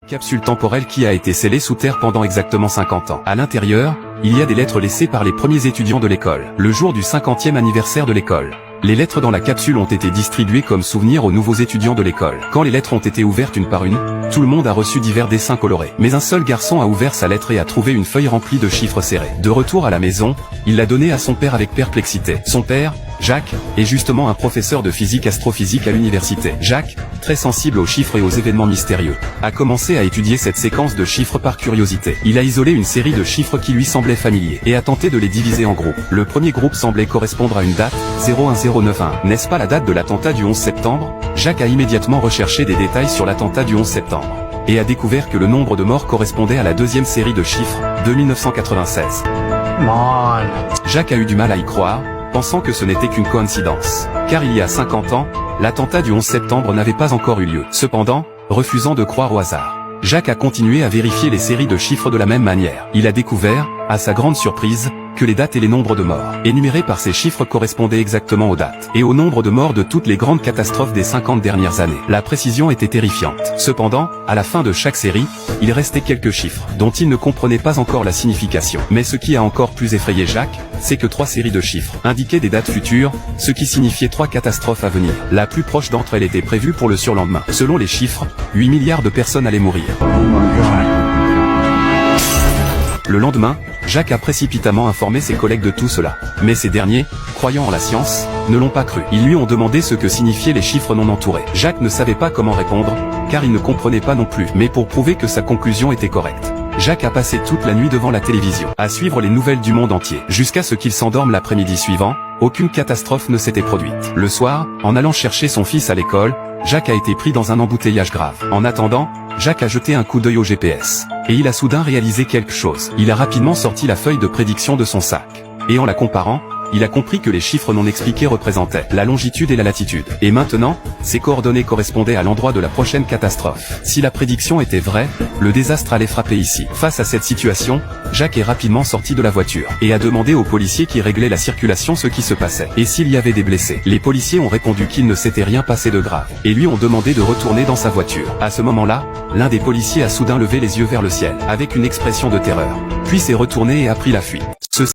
Capsule temporelle qui a été scellée sous terre pendant exactement 50 ans. À l'intérieur, il y a des lettres laissées par les premiers étudiants de l'école, le jour du 50e anniversaire de l'école. Les lettres dans la capsule ont été distribuées comme souvenir aux nouveaux étudiants de l'école. Quand les lettres ont été ouvertes une par une, tout le monde a reçu divers dessins colorés. Mais un seul garçon a ouvert sa lettre et a trouvé une feuille remplie de chiffres serrés. De retour à la maison, il l'a donnée à son père avec perplexité. Son père, Jacques, est justement un professeur de physique astrophysique à l'université. Jacques, très sensible aux chiffres et aux événements mystérieux, a commencé à étudier cette séquence de chiffres par curiosité. Il a isolé une série de chiffres qui lui semblaient familiers et a tenté de les diviser en groupes. Le premier groupe semblait correspondre à une date, 01091. N'est-ce pas la date de l'attentat du 11 septembre? Jacques a immédiatement recherché des détails sur l'attentat du 11 septembre et a découvert que le nombre de morts correspondait à la deuxième série de chiffres, de 1996. Jacques a eu du mal à y croire, pensant que ce n'était qu'une coïncidence. Car il y a 50 ans, l'attentat du 11 septembre n'avait pas encore eu lieu. Cependant, refusant de croire au hasard, Jacques a continué à vérifier les séries de chiffres de la même manière. Il a découvert, à sa grande surprise, que les dates et les nombres de morts énumérés par ces chiffres correspondaient exactement aux dates et au nombre de morts de toutes les grandes catastrophes des 50 dernières années. La précision était terrifiante. Cependant, à la fin de chaque série, il restait quelques chiffres dont il ne comprenait pas encore la signification. Mais ce qui a encore plus effrayé Jacques, c'est que 3 séries de chiffres indiquaient des dates futures, ce qui signifiait 3 catastrophes à venir. La plus proche d'entre elles était prévue pour le surlendemain. Selon les chiffres, 8 milliards de personnes allaient mourir. Le lendemain, Jacques a précipitamment informé ses collègues de tout cela. Mais ces derniers, croyant en la science, ne l'ont pas cru. Ils lui ont demandé ce que signifiaient les chiffres non entourés. Jacques ne savait pas comment répondre, car il ne comprenait pas non plus. Mais pour prouver que sa conclusion était correcte, Jacques a passé toute la nuit devant la télévision, à suivre les nouvelles du monde entier. Jusqu'à ce qu'il s'endorme l'après-midi suivant, aucune catastrophe ne s'était produite. Le soir, en allant chercher son fils à l'école, Jacques a été pris dans un embouteillage grave. En attendant, Jacques a jeté un coup d'œil au GPS. Et il a soudain réalisé quelque chose. Il a rapidement sorti la feuille de prédiction de son sac. Et en la comparant, il a compris que les chiffres non expliqués représentaient la longitude et la latitude. Et maintenant, ces coordonnées correspondaient à l'endroit de la prochaine catastrophe. Si la prédiction était vraie, le désastre allait frapper ici. Face à cette situation, Jacques est rapidement sorti de la voiture et a demandé aux policiers qui réglaient la circulation ce qui se passait et s'il y avait des blessés. Les policiers ont répondu qu'il ne s'était rien passé de grave et lui ont demandé de retourner dans sa voiture. À ce moment-là, l'un des policiers a soudain levé les yeux vers le ciel avec une expression de terreur, puis s'est retourné et a pris la fuite.